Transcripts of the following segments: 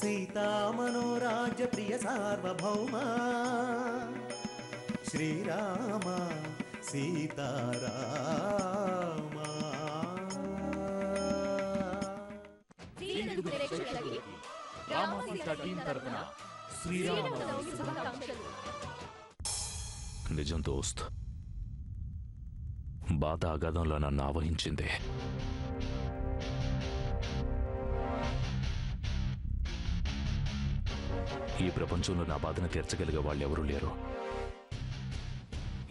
సీతామనోరాజ్య ప్రియ సార్వభౌమా శ్రీరామ సీతారామా. నిజం దోస్త్, బాధ అగాధంలో నన్ను ఆవహించింది. ఈ ప్రపంచంలో నా బాధను తీర్చగలిగే వాళ్ళెవరూ లేరు.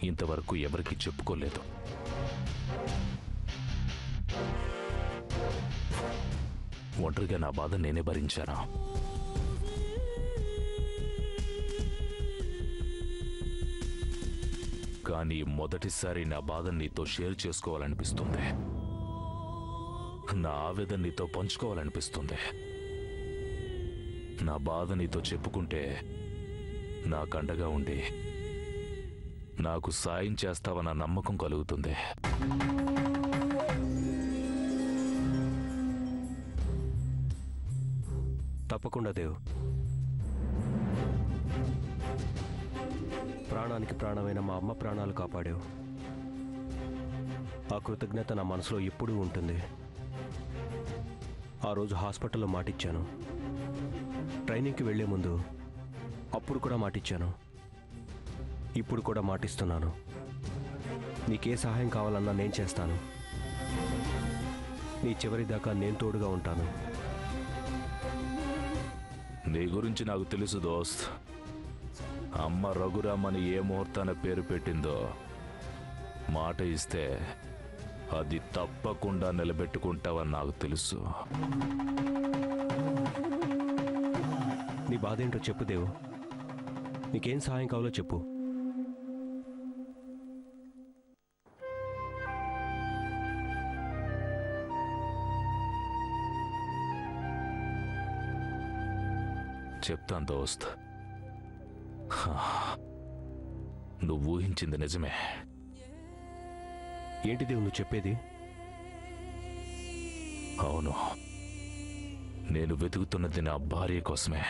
ఇంతవరకు ఎవరికి చెప్పుకోలేదు. ఒంటరిగా నా బాధ నేనే భరించాను. కానీ మొదటిసారి నా బాధను నీతో షేర్ చేసుకోవాలనిపిస్తుంది. నా ఆవేదన నీతో పంచుకోవాలనిపిస్తుంది. నా బాధ నీతో చెప్పుకుంటే నాకు అండగా ఉండి నాకు సాయం చేస్తావన్న నమ్మకం కలుగుతుంది. తప్పకుండా దేవ్. ప్రాణానికి ప్రాణమైన మా అమ్మ ప్రాణాలు కాపాడావు. ఆ కృతజ్ఞత నా మనసులో ఎప్పుడూ ఉంటుంది. ఆ రోజు హాస్పిటల్లో మాటిచ్చాను. ట్రైనింగ్కి వెళ్లే ముందు అప్పుడు కూడా మాటిచ్చాను. ఇప్పుడు కూడా మాటిస్తున్నాను. నీకే సహాయం కావాలన్నా నేను చేస్తాను. నీ చివరి దాకా నేను తోడుగా ఉంటాను. నీ గురించి నాకు తెలుసు దోస్త్. అమ్మ రఘురామ్ అని ఏ ముహూర్తాన పేరు పెట్టిందో మాట ఇస్తే అది తప్పకుండా నిలబెట్టుకుంటావని నాకు తెలుసు. నీ బాధ ఏంటో చెప్పు దేవు. నీకేం సహాయం కావాలో చెప్పు. చెప్తాను దోస్త్. నువ్వు ఊహించింది నిజమే. ఏంటి దేవు నువ్వు చెప్పేది? అవును, నేను వెతుకుతున్నది నా భార్య కోసమే.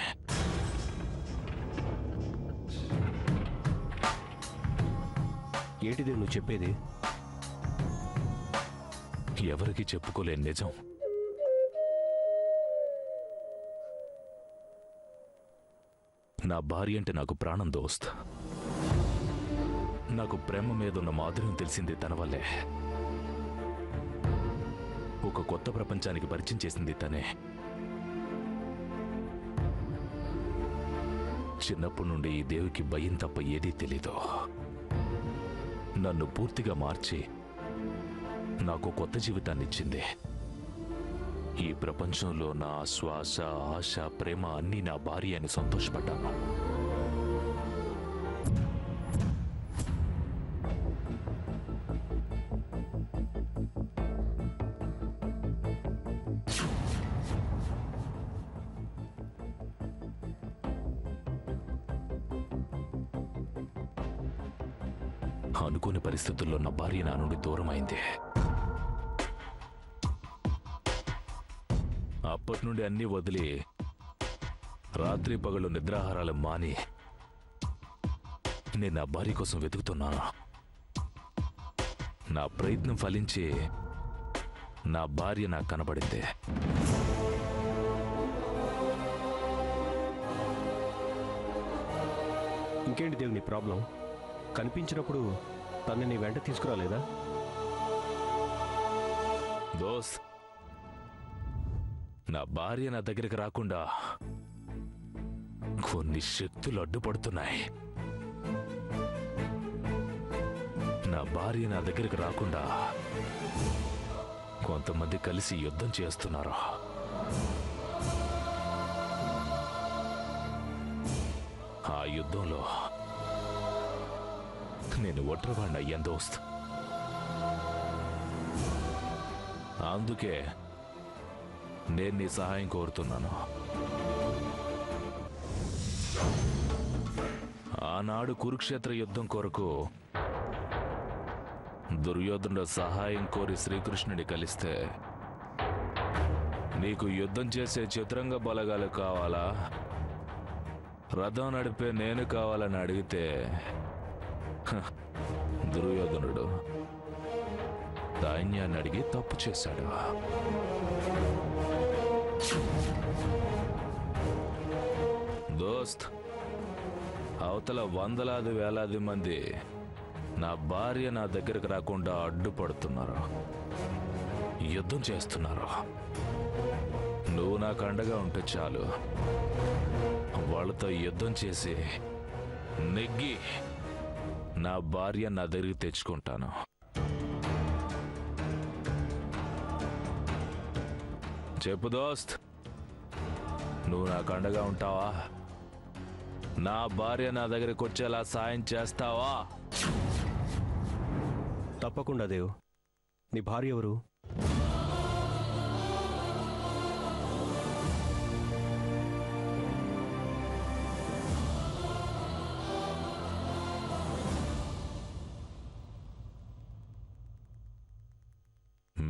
ఏంటి దేవు నువ్వు చెప్పేది? ఎవరికి చెప్పుకోలేని నిజం. నా భార్య అంటే నాకు ప్రాణం దోస్త్. నాకు ప్రేమ మీద ఉన్న మాధుర్యం తెలిసింది తన వల్లే. ఒక కొత్త ప్రపంచానికి పరిచయం చేసింది తనే. చిన్నప్పటి నుండి ఈ దేవికి భయం తప్ప ఏదీ తెలీదు. నన్ను పూర్తిగా మార్చి నాకు కొత్త జీవితాన్ని ఇచ్చింది. ఈ ప్రపంచంలో నా శ్వాస, ఆశ, ప్రేమ అన్నీ నా భార్య అని సంతోషపడ్డాను. అనుకోని పరిస్థితుల్లో నా భార్య నా నుండి దూరం అయింది. అప్పటి నుండి అన్నీ వదిలి రాత్రి పగలు నిద్రాహారాలు మాని నేను నా భార్య కోసం వెతుకుతున్నాను. నా ప్రయత్నం ఫలించి నా భార్య నాకు కనబడింది. ఇంకేంటి దేవు నీ ప్రాబ్లం? కనిపించినప్పుడు తన్ని నీ వెంట తీసుకురాలేదా? దోస్త్, నా భార్య నా దగ్గరికి రాకుండా కొన్ని శక్తులు అడ్డుపడుతున్నాయి. నా భార్య నా దగ్గరికి రాకుండా కొంతమంది కలిసి యుద్ధం చేస్తున్నారు. ఆ యుద్ధంలో నేను ఒంటరివాణ్ణి అయ్యాను దోస్త్. అందుకే నేను నీ సహాయం కోరుతున్నాను. ఆనాడు కురుక్షేత్ర యుద్ధం కొరకు దుర్యోధనుడు సహాయం కోరి శ్రీకృష్ణుని కలిస్తే నీకు యుద్ధం చేసే చతురంగ బలగాలు కావాలా, రథం నడిపే నేను కావాలని అడిగితే దుర్యోధనుడు దైన్యాన్ని అడిగి తప్పు చేశాడు. దోస్త్, అవతల వందలాది వేలాది మంది నా భార్య నా దగ్గరకు రాకుండా అడ్డుపడుతున్నారు, యుద్ధం చేస్తున్నారు. నువ్వు నాకు అండగా ఉంటే చాలు, వాళ్ళతో యుద్ధం చేసి నెగ్గి నా భార్య నా దగ్గరికి తెచ్చుకుంటాను. చెప్పు దోస్త్, నువ్వు నాకు అండగా ఉంటావా? నా భార్య నా దగ్గరికి వచ్చేలా సాయం చేస్తావా? తప్పకుండా దేవ్. నీ భార్య ఎవరు?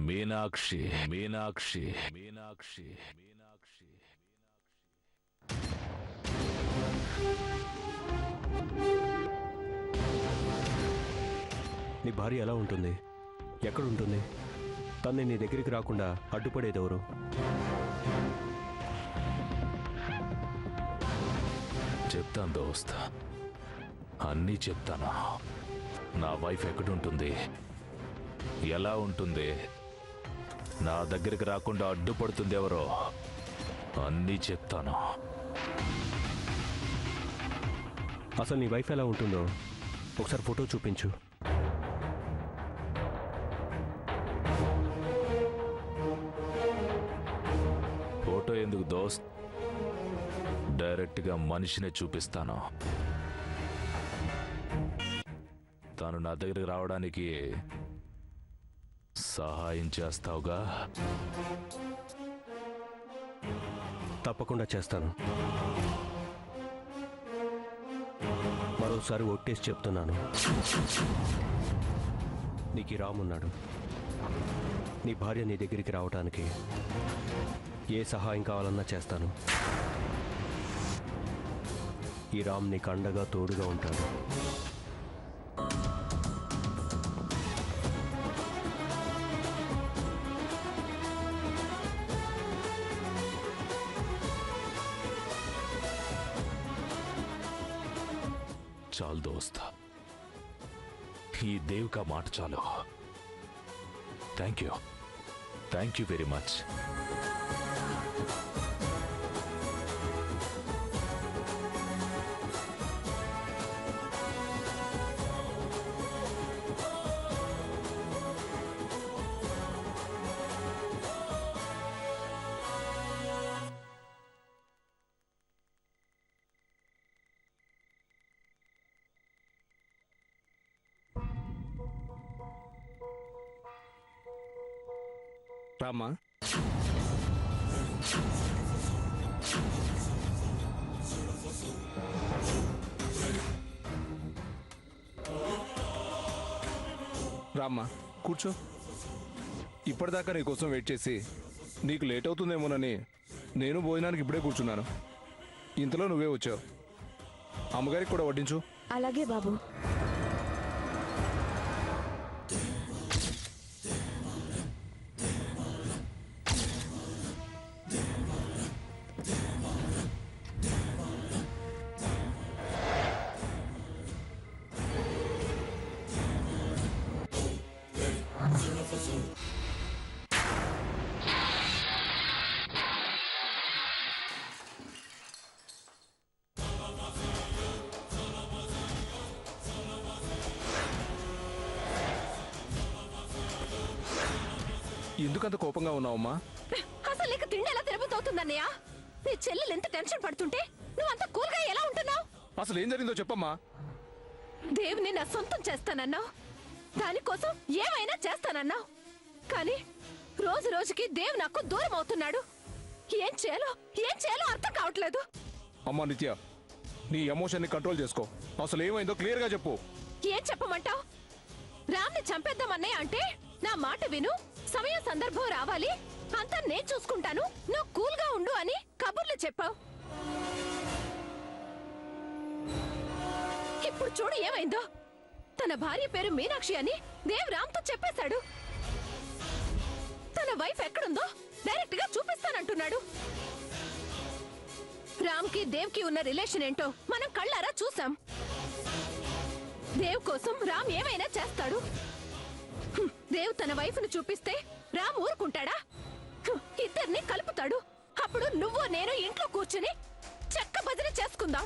మీనాక్షి, మీనాక్షి, మీనాక్షి, మీనాక్షి. నీ భార్య ఎలా ఉంటుంది? ఎక్కడుంటుంది? తన్ని నీ దగ్గరికి రాకుండా అడ్డుపడేదెవరు? చెప్తాను దోస్త్, అన్నీ చెప్తాను. నా వైఫ్ ఎక్కడుంటుంది, ఎలా ఉంటుంది, నా దగ్గరికి రాకుండా అడ్డుపడుతుంది ఎవరో, అన్నీ చెప్తాను. అసలు నీ వైఫ్ ఎలా ఉంటుందో ఒకసారి ఫోటో చూపించు. ఫోటో ఎందుకు దోస్త్, డైరెక్ట్గా మనిషినే చూపిస్తాను. తాను నా దగ్గరికి రావడానికి సహాయం చేస్తావుగా? తప్పకుండా చేస్తాను. మరోసారి ఒట్టేసి చెప్తున్నాను, నీకు ఈ రామున్నాడు. నీ భార్య నీ దగ్గరికి రావటానికి ఏ సహాయం కావాలన్నా చేస్తాను. ఈ రామ్ నీకు అండగా తోడుగా ఉంటాడు. చాలు దోస్తా, ఈ దేవ్ కా మాట చాలు. Thank you very much. రామ్మా. రామ్మా, కూర్చో. ఇప్పటిదాకా నీ కోసం వెయిట్ చేసి నీకు లేట్ అవుతుందేమోనని నేను భోజనానికి ఇప్పుడే కూర్చున్నాను. ఇంతలో నువ్వే వచ్చావు. అమ్మగారికి కూడా వడ్డించు. అలాగే బాబు. ఎందుకంత కోపంగా ఉన్నావమ్మా? అసలు నీకు తిండి ఎలా తిరుగుతోందన్నయ్య? నీ చెల్లెలు ఎంత టెన్షన్ పడుతుంటే నువ్వు అంత కూల్గా ఎలా ఉంటున్నావు? అసలు ఏం జరిగిందో చెప్పమ్మా. దేవుని నా సొంతం చేస్తానన్నావు, దానికోసం ఏమైనా చేస్తానన్నావు. కానీ రోజు రోజుకి దేవ్ నాకు దూరం అవుతున్నాడు. ఏం చేయాలో అర్థం కావట్లేదు. అమ్మా నిత్య, నీ ఎమోషన్ని కంట్రోల్ చేసుకో. అసలు ఏమైందో క్లియర్ గా చెప్పు. ఏం చెప్పమంటావు? రామ్ని చంపేద్దామన్నయ్య అంటే నా మాట విను, సమయం సందర్భం రావాలి, అంతా నేను చూసుకుంటాను, నువ్వు కూల్గా ఉండు అని కబుర్లు చెప్పావు. ఇప్పుడు చూడు ఏమైందో. తన భార్య పేరు మీనాక్షి అని దేవ్ రామ్తో చెప్పేశాడు. తన వైఫ్ ఎక్కడుందో డైరెక్ట్ గా చూపిస్తానంటున్నాడు. రామ్కి దేవ్కి ఉన్న రిలేషన్ ఏంటో మనం కళ్ళారా చూసాం. దేవ్ కోసం రామ్ ఏమైనా చేస్తాడు. దేవ్ తన వైఫ్ ను చూపిస్తే రామ్ ఊరుకుంటాడా? ఇద్దరిని కలుపుతాడు. అప్పుడు నువ్వు నేను ఇంట్లో కూర్చుని చెక్క బదిలీ చేసుకుందాం.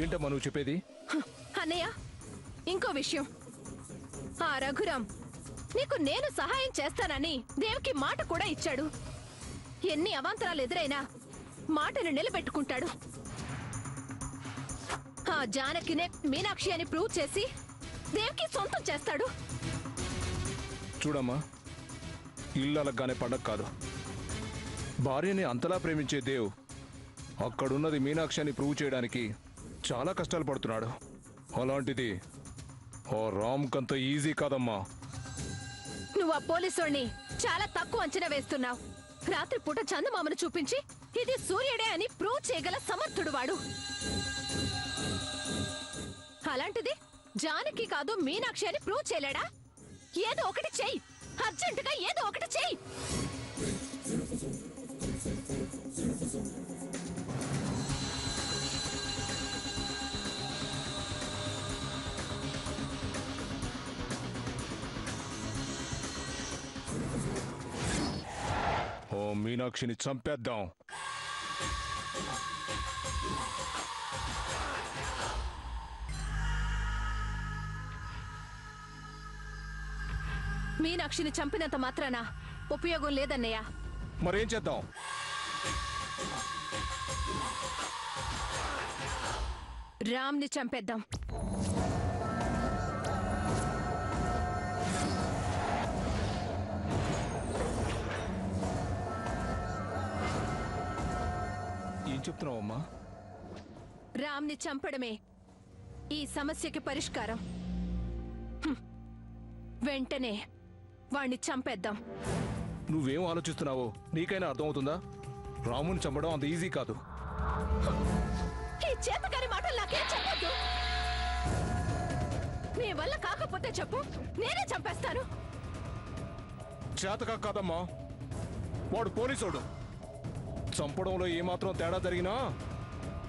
ఏంటమ్మా నువ్వు చెప్పేది? అన్నయ్య, ఇంకో విషయం. ఆ రఘురాం నీకు నేను సహాయం చేస్తానని దేవ్కి మాట కూడా ఇచ్చాడు. ఎన్ని అవాంతరాలు ఎదురైనా మాటను నిలబెట్టుకుంటాడు. ఆ జానకినే మీనాక్షి అని ప్రూవ్ చేసి దేవ్కి సొంతం చేస్తాడు. చూడమ్మా, ఇల్లు అలగ్గానే పండగ కాదు. భార్యని అంతలా ప్రేమించే దేవ్ అక్కడున్నది మీనాక్షి అని ప్రూవ్ చేయడానికి చాలా కష్టాలు పడుతున్నాడు. అలాంటిది ఆ రామ్ కంత ఈజీ కాదమ్మా. నువ్వు ఆ పోలీసుని చాలా తక్కువ అంచనా వేస్తున్నావు. రాత్రిపూట చందమామను చూపించి ఇది సూర్యుడే అని ప్రూవ్ చేయగల సమర్థుడు వాడు. అలాంటిది జానకి కాదు మీనాక్షి అని ప్రూవ్ చేయలేడా? ఏదో ఒకటి చెయ్యి, అర్జెంటుగా ఏదో ఒకటి చెయ్యి. ఓ మీనాక్షిని చంపేద్దాం. మీనాక్షిని చంపినంత మాత్రాన ఉపయోగం లేదన్నయ్య. మరేం చేద్దాం? రామ్ని చంపేద్దాం. ఏం చెప్తున్నావమ్మా? రామ్ని చంపడమే ఈ సమస్యకి పరిష్కారం. వెంటనే వాణ్ణి చంపేద్దాం. నువ్వేం ఆలోచిస్తున్నావో నీకైనా అర్థమవుతుందా? రాముని చంపడం అంత ఈజీ కాదు. ఈ చేతకారి మాటలు నాకేం చెప్పొద్దు. నీ వల్ల కాకపోతే చెప్పు, నేనే చంపేస్తాను. చేతకా కాదమ్మా, వాడు పోలీసోడు. చంపడంలో ఏమాత్రం తేడా జరిగినా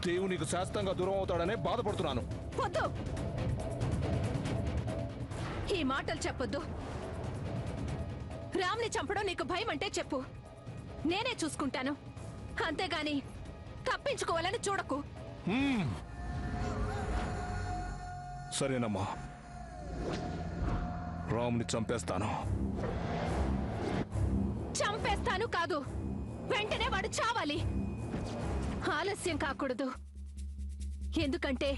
దేవునికి శాశ్వతంగా దూరం అవుతాడనే బాధపడుతున్నాను. వద్దు, ఈ మాటలు చెప్పొద్దు. రామ్ని చంపడం నీకు భయం అంటే చెప్పు, నేనే చూసుకుంటాను. అంతేగాని తప్పించుకోవాలని చూడకు. సరేనమ్మా, రాముని చంపేస్తాను. చంపేస్తాను కాదు, వెంటనే వాడు చావాలి. ఆలస్యం కాకూడదు. ఎందుకంటే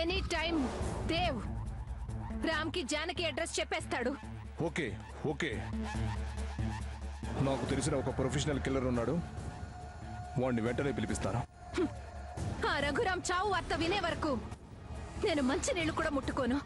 ఎనీ టైం దేవ్ రామ్కి జానకి అడ్రస్ చెప్పేస్తాడు. ఓకే ఓకే, నాకు తెలిసిన ఒక ప్రొఫెషనల్ కిల్లర్ ఉన్నాడు, వాడిని వెంటనే పిలిపిస్తాను. ఆ రఘురామ్ చావు వార్త వినే వరకు నేను మంచి నీళ్లు కూడా ముట్టుకోను.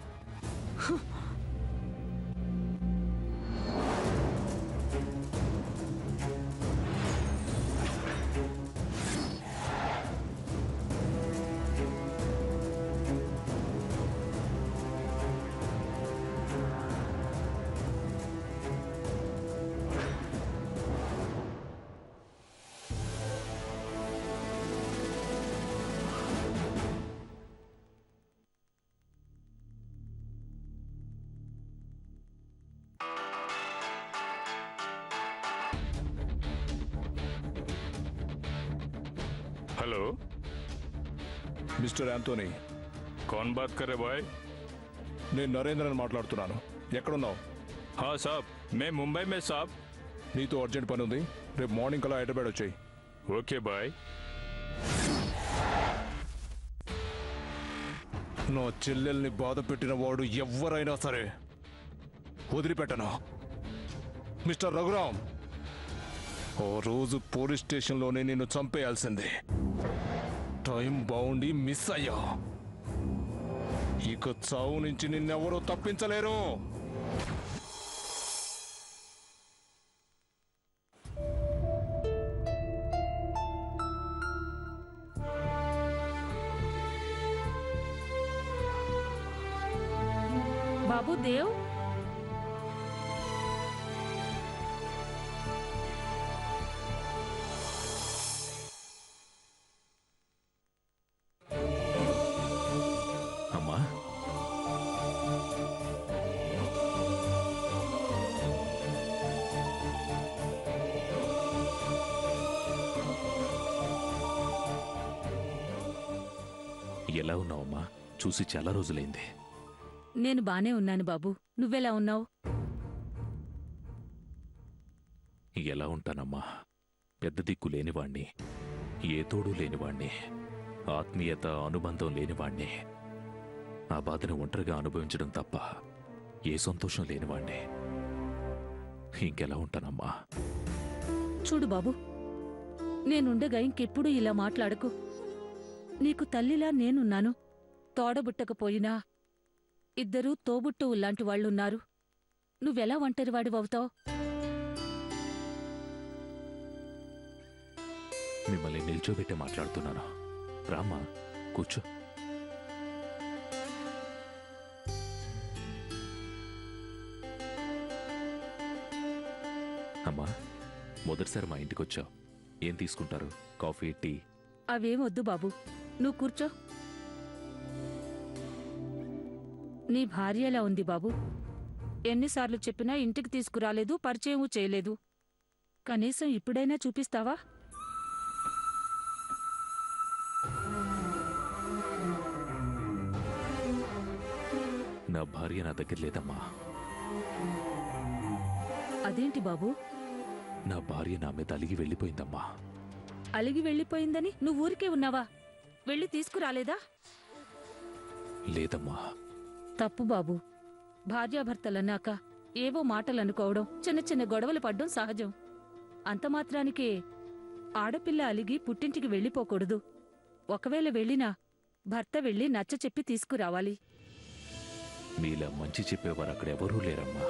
हेलो, మిస్టర్ యాంటోనీ, कौन बात कर रहे भाई? నేను నరేంద్రని మాట్లాడుతున్నాను. ఎక్కడున్నావు? हाँ साहब, मैं मुंबई में साहब. నీతో అర్జెంట్ పని ఉంది, రేపు మార్నింగ్ కల్లా హైదరాబాద్ వచ్చాయి. ओके भाई. నా చెల్లెల్ని బాధ పెట్టిన వాడు ఎవరైనా సరే వదిలిపెట్టను. మిస్టర్ రఘురామ్, ఓ రోజు పోలీస్ స్టేషన్లోనే నిన్ను చంపేయాల్సిందే. టైం బాగుండి మిస్ అయ్యా. ఇక చావు నుంచి నిన్నెవరూ తప్పించలేరు. బాబు దేవ్, అమ్మా ఎలా ఉన్నావమ్మా? చూసి చాలా రోజులైంది. నేను బానే ఉన్నాను బాబు. నువ్వెలా ఉన్నావు? ఎలా ఉంటానమ్మా? పెద్ద దిక్కు లేనివాణ్ణి, ఏ తోడు లేనివాణ్ణి, ఆత్మీయత అనుబంధం లేనివాణ్ణి, ఆ బాధను ఒంటరిగా అనుభవించడం తప్ప ఏ సంతోషం లేనివాణ్ణి. ఇంకెలా ఉంటానమ్మా? చూడు బాబు, నేనుండగా ఇంకెప్పుడు ఇలా మాట్లాడకు. నీకు తల్లిలా నేనున్నాను. తోడబుట్టకపోయినా ఇద్దరూ తోబుట్టువుల్లాంటి వాళ్ళున్నారు. నువ్వెలా ఒంటరివాడివవుతావు? మిమ్మల్ని నిల్చోబెట్టి మాట్లాడుతున్నాను. రామ్మా, కూర్చో. అమ్మా, మొదటిసారి మా ఇంటికి వచ్చావు. ఏం తీసుకుంటారు? Coffee, tea? అవేం వద్దు బాబు, నువ్వు కూర్చో. నీ భార్య ఎలా ఉంది బాబు? ఎన్నిసార్లు చెప్పినా ఇంటికి తీసుకురాలేదు, పరిచయమూ చేయలేదు. కనీసం ఇప్పుడైనా చూపిస్తావా? నా భార్య నా దగ్గర లేదమ్మా. అదేంటి బాబు? నా భార్య నా మీద అలిగి వెళ్ళిపోయిందమ్మా. అలిగి వెళ్ళిపోయిందని నువ్వు ఊరికే ఉన్నావా? వెళ్ళి తీసుకురాలేదా? లేదమ్మా. తప్పు బాబు. భార్యాభర్తలన్నాక ఏవో మాటలనుకోవడం, చిన్న చిన్న గొడవలు పడ్డం సహజం. అంతమాత్రానికే ఆడపిల్ల అలిగి పుట్టింటికి వెళ్ళిపోకూడదు. ఒకవేళ వెళ్ళినా భర్త వెళ్ళి నచ్చచెప్పి తీసుకురావాలి. మీలా మంచి చెప్పేవారు అక్కడెవరూ లేరమ్మా.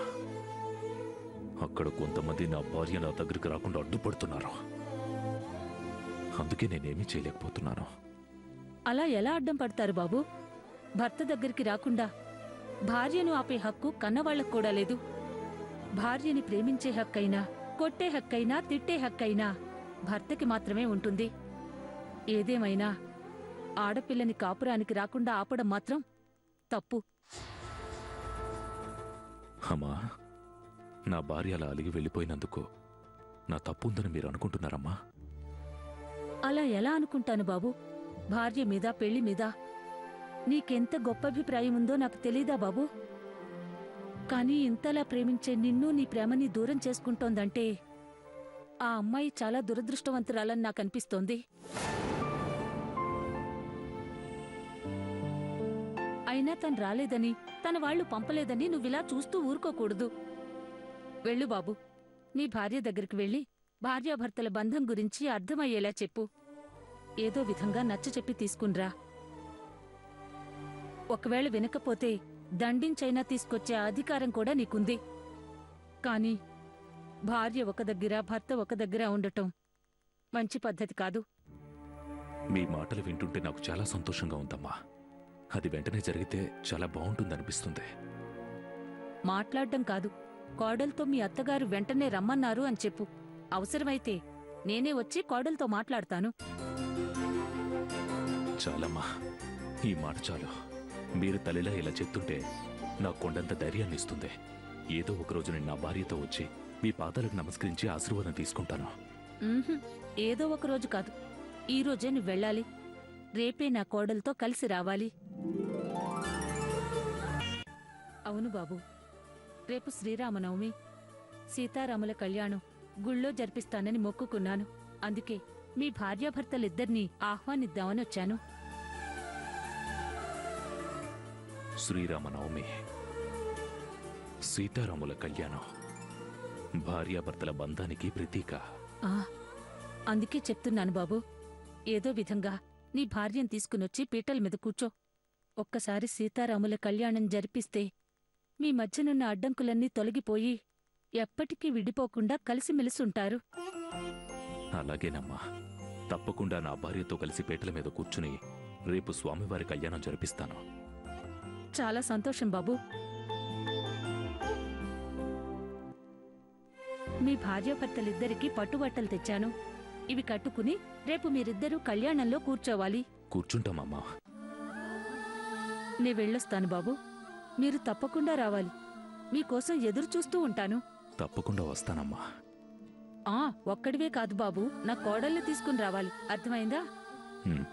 అక్కడ కొంతమంది నా భార్య నా దగ్గరికి రాకుండా అడ్డుపడుతున్నారు. అందుకే నేనేమీ చేయలేకపోతున్నాను. అలా ఎలా అడ్డం పడతారు బాబు? భర్త దగ్గరికి రాకుండా భార్యను ఆపే హక్కు కన్నవాళ్లకు కూడా లేదు. భార్యని ప్రేమించే హక్కైనా, కొట్టే హక్కైనా, తిట్టే హక్కైనా భర్తకి మాత్రమే ఉంటుంది. ఏదేమైనా ఆడపిల్లని కాపురానికి రాకుండా ఆపడం మాత్రం తప్పు. అమ్మా, నా భార్య అలా అలిగి వెళ్ళిపోయినందుకు నా తప్పుందని మీరు అనుకుంటున్నారమ్మా? అలా ఎలా అనుకుంటాను బాబు? భార్య మీద, పెళ్లి మీద నీకెంత గొప్ప అభిప్రాయం ఉందో నాకు తెలీదా బాబు? కానీ ఇంతలా ప్రేమించే నిన్ను, నీ ప్రేమని దూరం చేసుకుంటోందంటే ఆ అమ్మాయి చాలా దురదృష్టవంతురాలని నాకనిపిస్తోంది. అయినా తను రాలేదని, తన వాళ్లు పంపలేదని నువ్విలా చూస్తూ ఊరుకోకూడదు. వెళ్ళు బాబు, నీ భార్య దగ్గరికి వెళ్ళి భార్యాభర్తల బంధం గురించి అర్థమయ్యేలా చెప్పు. ఏదో విధంగా నచ్చచెప్పి తీసుకునిరా. ఒకవేళ వినకపోతే దండించైనా తీసుకొచ్చే అధికారం కూడా నీకుంది. కాని భార్య ఒక దగ్గర, భర్త ఒక దగ్గర ఉండటం మంచి పద్ధతి కాదు. మీ మాటలు వింటుంటే నాకు చాలా సంతోషంగా ఉందమ్మా. అది వెంటనే జరిగితే చాలా బాగుంటుందనిపిస్తుంది. మాట్లాడ్డం కాదు, కోడల్తో మీ అత్తగారు వెంటనే రమ్మన్నారు అని చెప్పు. అవసరమైతే నేనే వచ్చి కోడల్తో మాట్లాడతాను. చాలమ్మా, ఈ మాట చాలు. మీరు తల్లిలా ఇలా చెప్తుంటే నాకు కొండంత ధైర్యాన్ని ఇస్తుంది. ఏదో ఒకరోజు నేను నా భార్యతో వచ్చి మీ పాదాలకు నమస్కరించి ఆశీర్వాదం తీసుకుంటాను. ఏదో ఒక రోజు కాదు, ఈ రోజే నువ్వు వెళ్ళాలి. రేపే నా కోడలతో కలిసి రావాలి. అవును బాబు, రేపు శ్రీరామనవమి, సీతారాముల కళ్యాణం గుళ్ళో జరిపిస్తానని మొక్కుకున్నాను. అందుకే మీ భార్యాభర్తలిద్దరినీ ఆహ్వానిద్దామని వచ్చాను. శ్రీరామనవమి, సీతారాముల కళ్యాణం భార్యాభర్తల బంధానికి ప్రతీక. అందుకే చెప్తున్నాను బాబు, ఏదో విధంగా నీ భార్యను తీసుకునొచ్చి పీటల మీద కూర్చో. ఒక్కసారి సీతారాముల కళ్యాణం జరిపిస్తే మీ మధ్యనున్న అడ్డంకులన్నీ తొలగిపోయి ఎప్పటికీ విడిపోకుండా కలిసిమెలిసుంటారు. అలాగేనమ్మా, తప్పకుండా నా భార్యతో కలిసి పీటల మీద కూర్చుని రేపు స్వామివారి కళ్యాణం జరిపిస్తాను. చాలా సంతోషం బాబు. మీ భార్యాభర్తలిద్దరికీ పట్టుబట్టలు తెచ్చాను. ఇవి కట్టుకుని రేపు మీరిద్దరూ కళ్యాణంలో కూర్చోవాలి. కూర్చుంటామమ్మా. నే వెళ్ళొస్తాను బాబు. మీరు తప్పకుండా రావాలి. మీకోసం ఎదురు చూస్తూ ఉంటాను. తప్పకుండా వస్తానమ్మా. ఒక్కడివే కాదు బాబు, నా కోడల్ని తీసుకుని రావాలి. అర్థమైందా? హ్మ్.